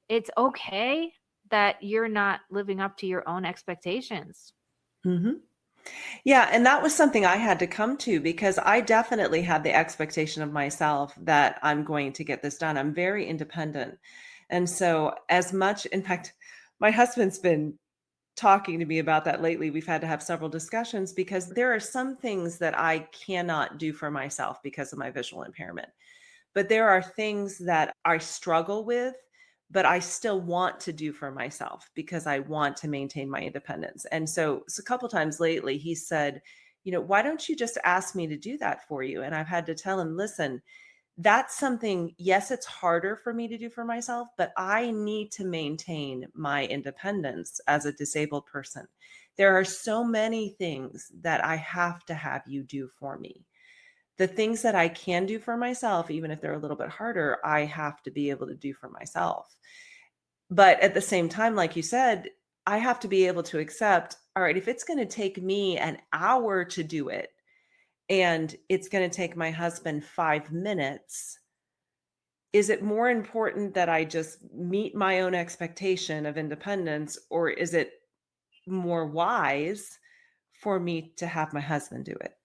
it's okay that you're not living up to your own expectations. hmm Yeah, and that was something I had to come to because I definitely had the expectation of myself that I'm going to get this done. I'm very independent. And so, as much, in fact, my husband's been talking to me about that lately. We've had to have several discussions because there are some things that I cannot do for myself because of my visual impairment. But there are things that I struggle with, but I still want to do for myself because I want to maintain my independence. And so a couple times lately, he said, "Why don't you just ask me to do that for you?" And I've had to tell him, "Listen, that's something, yes, it's harder for me to do for myself, but I need to maintain my independence as a disabled person. There are so many things that I have to have you do for me. The things that I can do for myself, even if they're a little bit harder, I have to be able to do for myself." But at the same time, like you said, I have to be able to accept, all right, if it's going to take me an hour to do it and it's going to take my husband 5 minutes, is it more important that I just meet my own expectation of independence, or is it more wise for me to have my husband do it?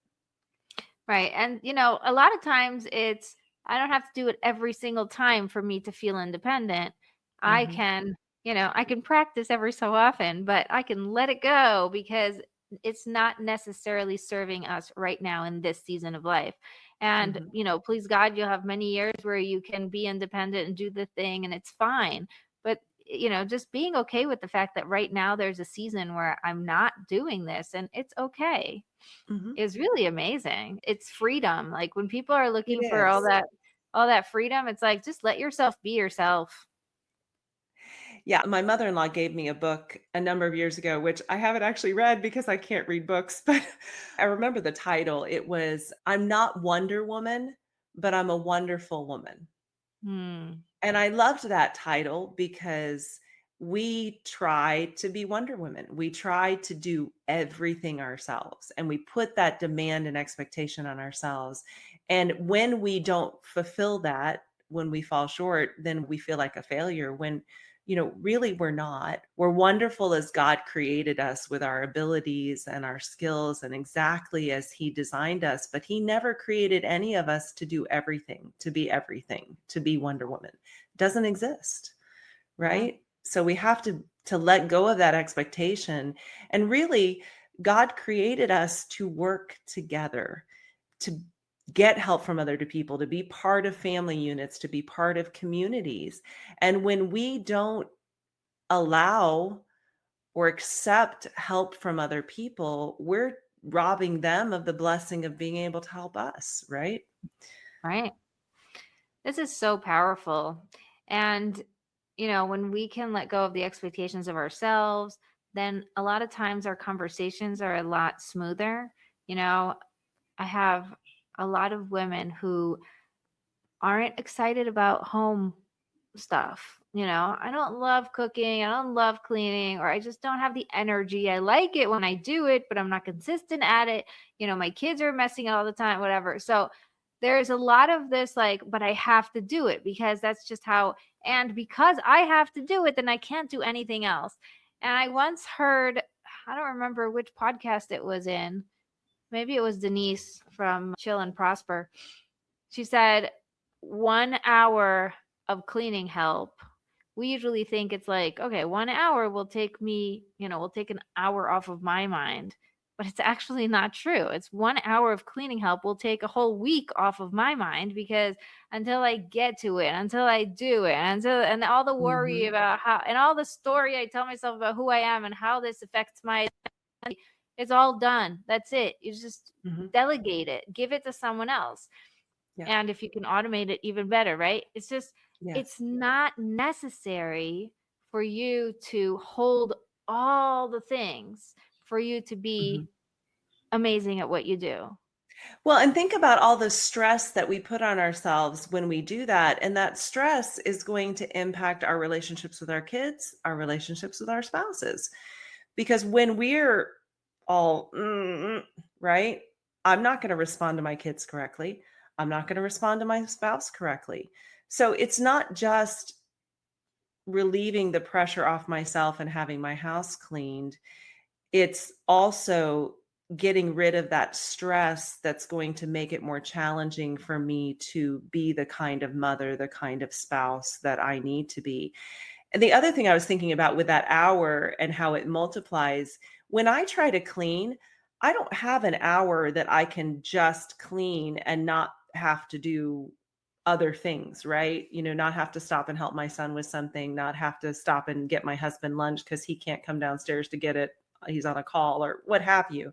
Right. And, a lot of times I don't have to do it every single time for me to feel independent. I Mhm, can, I can practice every so often, but I can let it go because it's not necessarily serving us right now in this season of life. And, mhm, please God, you'll have many years where you can be independent and do the thing and it's fine. But, just being okay with the fact that right now there's a season where I'm not doing this and it's okay mhm. is really amazing. It's freedom. Like when people are It looking for is. all that freedom, it's like just let yourself be yourself. Yeah, my mother-in-law gave me a book a number of years ago, which I haven't actually read because I can't read books, but I remember the title. It was I'm Not Wonder Woman, but I'm a Wonderful Woman. Hmm. And I loved that title because we try to be Wonder Women. We try to do everything ourselves and we put that demand and expectation on ourselves. And when we don't fulfill that, when we fall short, then we feel like a failure when really we're not. We're wonderful as God created us with our abilities and our skills and exactly as he designed us, but he never created any of us to do everything, to be Wonder Woman. Doesn't exist, Yeah. right? So we have to let go of that expectation, and really God created us to work together, to get help from other people, to be part of family units, to be part of communities. And when we don't allow or accept help from other people, we're robbing them of the blessing of being able to help us, right? Right. This is so powerful. And, when we can let go of the expectations of ourselves, then a lot of times our conversations are a lot smoother. You know, I have a lot of women who aren't excited about home stuff. I don't love cooking, I don't love cleaning, or I just don't have the energy. I like it when I do it, but I'm not consistent at it. My kids are messing all the time, whatever. So there's a lot of this like, but I have to do it because that's just how, and because I have to do it, then I can't do anything else. And I once heard, I don't remember which podcast it was in. Maybe it was Denise from Chill and Prosper. She said 1 hour of cleaning help. We usually think it's like, okay, 1 hour will take me, will take an hour off of my mind. But it's actually not true. It's 1 hour of cleaning help will take a whole week off of my mind because until I get to it, until I do it, and all the worry Mhm, about how and all the story I tell myself about who I am and how this affects my it's all done. That's it. You just mhm. delegate it. Give it to someone else. Yeah. And if you can automate it, even better, right? It's just, it's Yes. not necessary for you to hold all the things for you to Mhm. be amazing at what you do. Well, and think about all the stress that we put on ourselves when we do that, and that stress is going to impact our relationships with our kids, our relationships with our spouses. Because when we're all, right? I'm not gonna respond to my kids correctly. I'm not gonna respond to my spouse correctly. So it's not just relieving the pressure off myself and having my house cleaned. It's also getting rid of that stress that's going to make it more challenging for me to be the kind of mother, the kind of spouse that I need to be. And the other thing I was thinking about with that hour and how it multiplies, when I try to clean, I don't have an hour that I can just clean and not have to do other things, right? Not have to stop and help my son with something, not have to stop and get my husband lunch because he can't come downstairs to get it. He's on a call or what have you.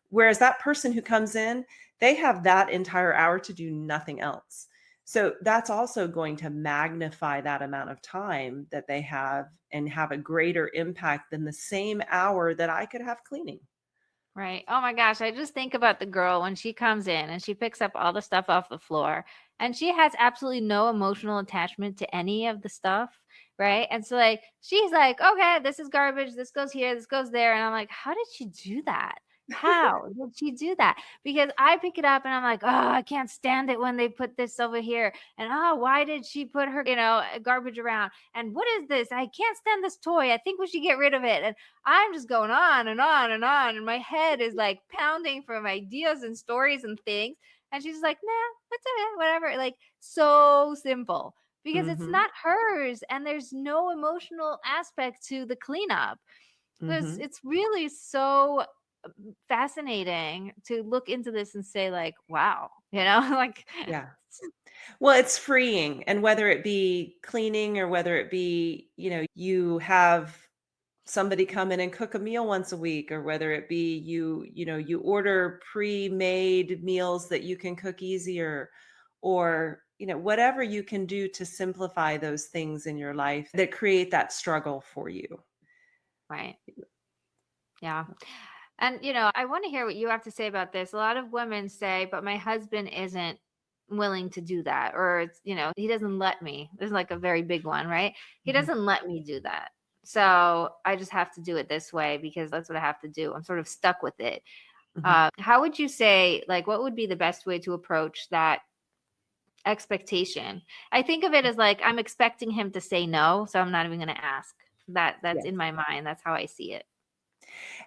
Whereas that person who comes in, they have that entire hour to do nothing else. So that's also going to magnify that amount of time that they have and have a greater impact than the same hour that I could have cleaning. Right. Oh my gosh. I just think about the girl when she comes in and she picks up all the stuff off the floor and she has absolutely no emotional attachment to any of the stuff. Right. And so, like, she's like, okay, this is garbage. This goes here. This goes there. And I'm like, how did she do that? How did she do that? Because I pick it up and I'm like, oh, I can't stand it when they put this over here. And oh, why did she put her, garbage around? And what is this? I can't stand this toy. I think we should get rid of it. And I'm just going on and on and on. And my head is like pounding from ideas and stories and things. And she's like, nah, what's it? Whatever. Like, so simple because it's Mhm. not hers. And there's no emotional aspect to the cleanup. Mhm. It's really so fascinating to look into this and say like, wow, like Yeah. Well, it's freeing, and whether it be cleaning or whether it be, you have somebody come in and cook a meal once a week, or whether it be you order pre-made meals that you can cook easier, or whatever you can do to simplify those things in your life that create that struggle for you. right. Yeah. And I want to hear what you have to say about this. A lot of women say, but my husband isn't willing to do that, or it's, he doesn't let me. This is like a very big one, right? He Mhm. doesn't let me do that. So I just have to do it this way because that's what I have to do. I'm sort of stuck with it. Mhm. How would you say, like, what would be the best way to approach that expectation? I think of it as like I'm expecting him to say no, so I'm not even going to ask. That's Yeah. in my mind. That's how I see it.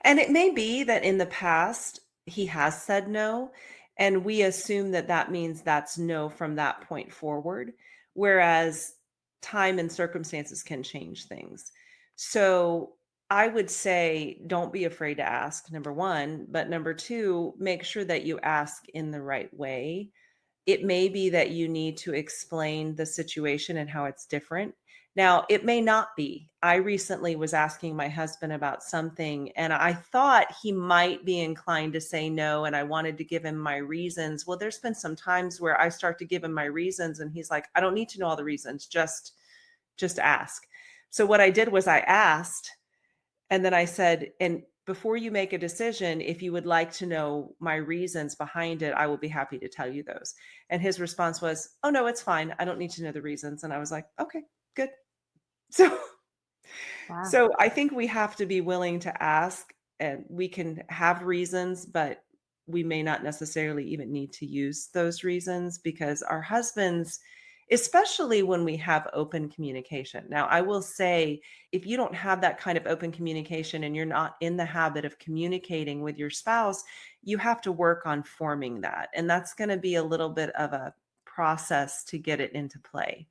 And it may be that in the past he has said no, and we assume that that means that's no from that point forward, whereas time and circumstances can change things. So I would say don't be afraid to ask, number one, but number two, make sure that you ask in the right way. It may be that you need to explain the situation and how it's different. Now, it may not be. I recently was asking my husband about something, and I thought he might be inclined to say no, and I wanted to give him my reasons. Well, there's been some times where I start to give him my reasons, and he's like, I don't need to know all the reasons, just ask. So what I did was I asked, and then I said, and before you make a decision, if you would like to know my reasons behind it, I will be happy to tell you those. And his response was, oh, no, it's fine. I don't need to know the reasons. And I was like, okay, good. So, Wow. so I think we have to be willing to ask, and we can have reasons, but we may not necessarily even need to use those reasons because our husbands, especially when we have open communication. Now, I will say, if you don't have that kind of open communication and you're not in the habit of communicating with your spouse, you have to work on forming that. And that's going to be a little bit of a process to get it into play.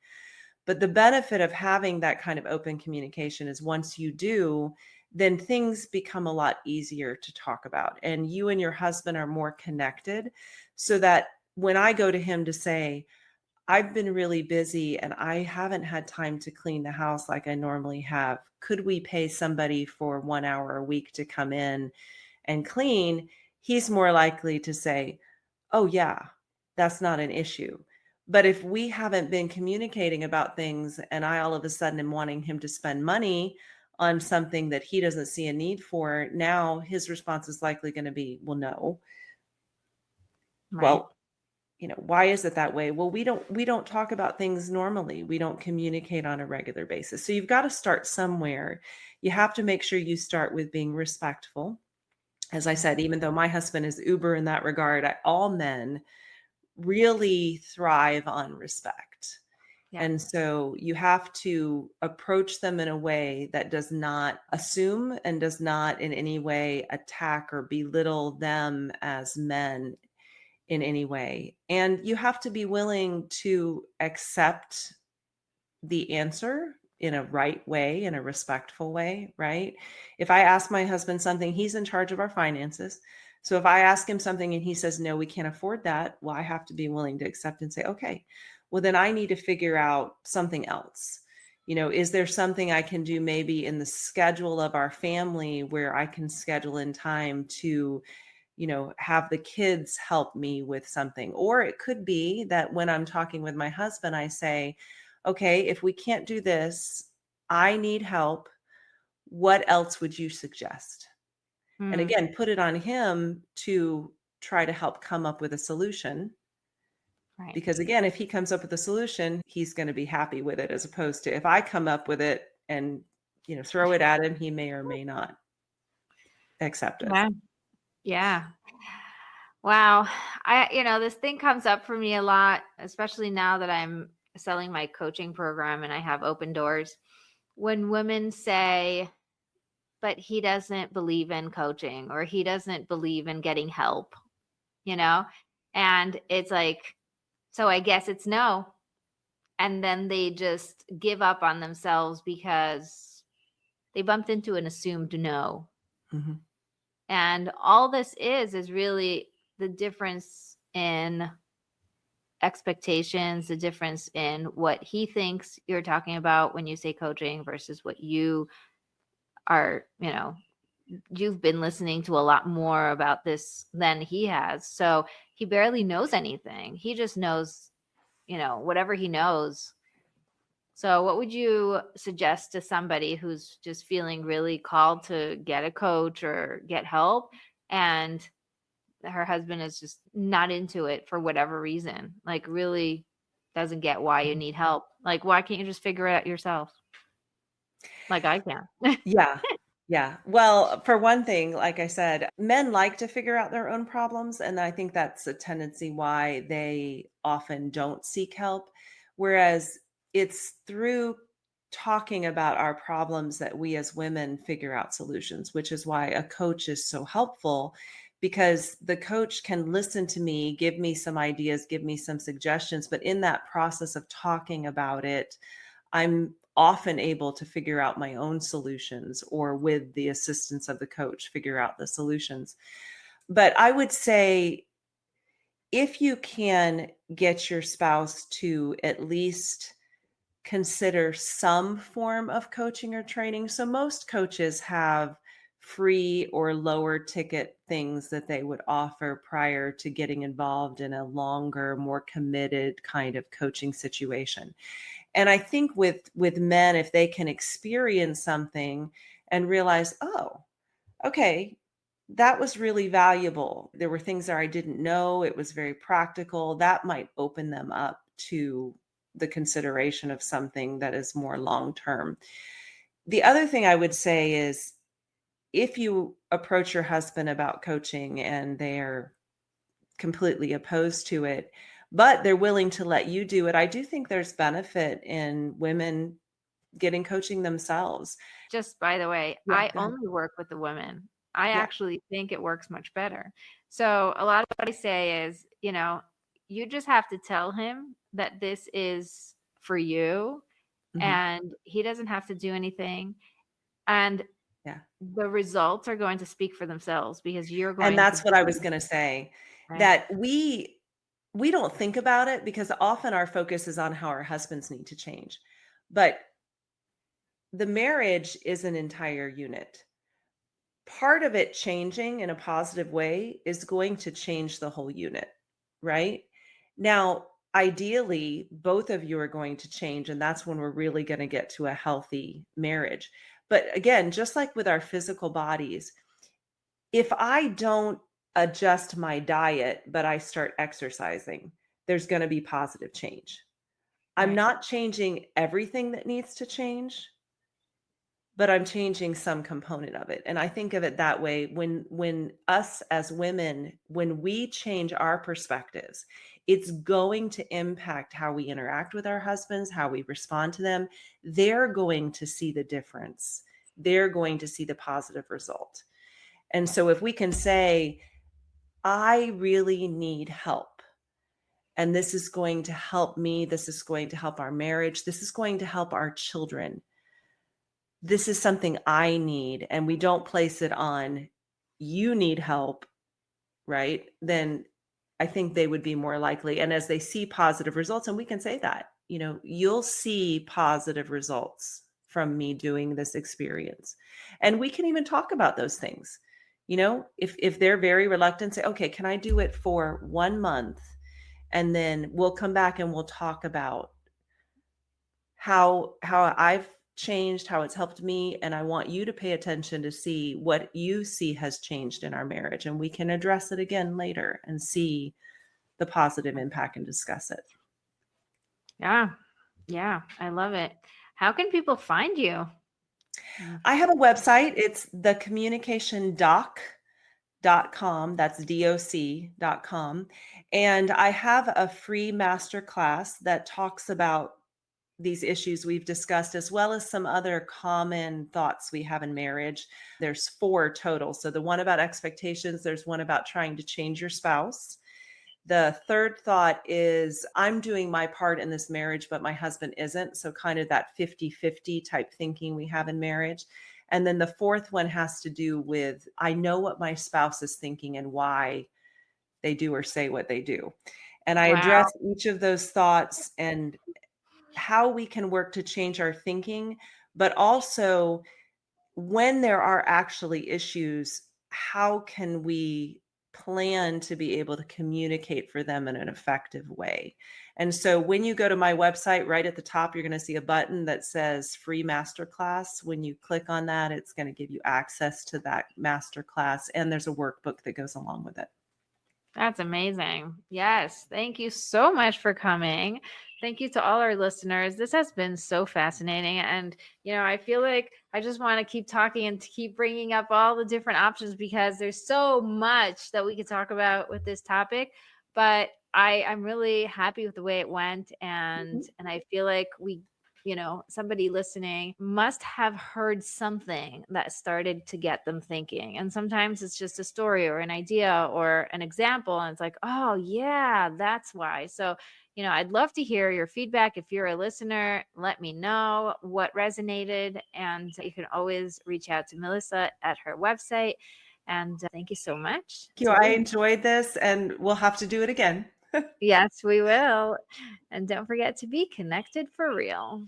But the benefit of having that kind of open communication is once you do, then things become a lot easier to talk about. And you and your husband are more connected so that when I go to him to say, I've been really busy and I haven't had time to clean the house like I normally have. Could we pay somebody for 1 hour a week to come in and clean? He's more likely to say, oh, yeah, that's not an issue. But if we haven't been communicating about things and I all of a sudden am wanting him to spend money on something that he doesn't see a need for, now his response is likely going to be, well, no. Right. Well, why is it that way? Well, we don't talk about things normally. We don't communicate on a regular basis. So you've got to start somewhere. You have to make sure you start with being respectful. As I said, even though my husband is uber in that regard, all men really thrive on respect. Yeah. And so you have to approach them in a way that does not assume and does not in any way attack or belittle them as men in any way. And you have to be willing to accept the answer in a right way, in a respectful way, right? If I ask my husband something, he's in charge of our finances. So if I ask him something and he says, no, we can't afford that, well, I have to be willing to accept and say, okay, well, then I need to figure out something else. Is there something I can do maybe in the schedule of our family where I can schedule in time to have the kids help me with something? Or it could be that when I'm talking with my husband, I say, okay, if we can't do this, I need help. What else would you suggest? And Hmm. again, put it on him to try to help come up with a solution. Right. Because again, if he comes up with a solution, he's going to be happy with it, as opposed to if I come up with it and throw it at him, he may or may not accept it. Yeah. Yeah. Wow. This thing comes up for me a lot, especially now that I'm selling my coaching program and I have open doors. When women say, but he doesn't believe in coaching or he doesn't believe in getting help, you know? And it's like, so I guess it's no. And then they just give up on themselves because they bumped into an assumed no. Mhm. And all this is really the difference in expectations, the difference in what he thinks you're talking about when you say coaching versus what you are, you've been listening to a lot more about this than he has. So he barely knows anything. He just knows, whatever he knows. So what would you suggest to somebody who's just feeling really called to get a coach or get help and her husband is just not into it for whatever reason, like really doesn't get why you need help? Like, why can't you just figure it out yourself? Like I can. Yeah. Yeah. Well, for one thing, like I said, men like to figure out their own problems. And I think that's a tendency why they often don't seek help. Whereas it's through talking about our problems that we as women figure out solutions, which is why a coach is so helpful, because the coach can listen to me, give me some ideas, give me some suggestions. But in that process of talking about it, I'm often able to figure out my own solutions, or with the assistance of the coach, figure out the solutions. But I would say if you can get your spouse to at least consider some form of coaching or training. So most coaches have free or lower ticket things that they would offer prior to getting involved in a longer, more committed kind of coaching situation. And I think with men, if they can experience something and realize, oh, okay, that was really valuable. There were things there I didn't know. It was very practical. That might open them up to the consideration of something that is more long term. The other thing I would say is if you approach your husband about coaching and they're completely opposed to it, but they're willing to let you do it, I do think there's benefit in women getting coaching themselves. Just by the way, Yeah, I go ahead. only work with the women. I Yeah. actually think it works much better. So a lot of what I say is, you just have to tell him that this is for you Mhm. and he doesn't have to do anything. And Yeah. the results are going to speak for themselves because you're And going to that's what I was be gonna say, right. that we don't think about it because often our focus is on how our husbands need to change. But the marriage is an entire unit. Part of it changing in a positive way is going to change the whole unit, right? Now, ideally, both of you are going to change, and that's when we're really going to get to a healthy marriage. But again, just like with our physical bodies, if I don't adjust my diet, but I start exercising, there's going to be positive change. I'm Right. not changing everything that needs to change, but I'm changing some component of it. And I think of it that way, when us as women, when we change our perspectives, it's going to impact how we interact with our husbands, how we respond to them. They're going to see the difference. They're going to see the positive result. And so if we can say, I really need help, and this is going to help me, this is going to help our marriage, this is going to help our children, this is something I need, and we don't place it on, you need help, right? Then I think they would be more likely. And as they see positive results, and we can say that, you'll see positive results from me doing this experience. And we can even talk about those things. If they're very reluctant, say, okay, can I do it for 1 month? And then we'll come back and we'll talk about how I've changed, how it's helped me, and I want you to pay attention to see what you see has changed in our marriage, and we can address it again later and see the positive impact and discuss it. Yeah. Yeah. I love it. How can people find you? Mm. I have a website. It's thecommunicationdoc.com. That's doc.com. And I have a free masterclass that talks about these issues we've discussed, as well as some other common thoughts we have in marriage. There's 4 total. So the one about expectations, there's one about trying to change your spouse. The third thought is I'm doing my part in this marriage, but my husband isn't. So kind of that 50-50 type thinking we have in marriage. And then the fourth one has to do with I know what my spouse is thinking and why they do or say what they do. And I Wow. address each of those thoughts and how we can work to change our thinking, but also when there are actually issues, how can we plan to be able to communicate for them in an effective way? And so when you go to my website, right at the top, you're going to see a button that says free masterclass. When you click on that, it's going to give you access to that masterclass. And there's a workbook that goes along with it. That's amazing. Yes. Thank you so much for coming. Thank you to all our listeners. This has been so fascinating. And, I feel like I just want to keep talking and to keep bringing up all the different options because there's so much that we could talk about with this topic. But I'm really happy with the way it went. And I feel like somebody listening must have heard something that started to get them thinking. And sometimes it's just a story or an idea or an example. And it's like, oh, yeah, that's why. So, I'd love to hear your feedback. If you're a listener, let me know what resonated. And you can always reach out to Melissa at her website. And thank you so much. Thank you. I enjoyed this and we'll have to do it again. Yes, we will. And don't forget to be connected for real.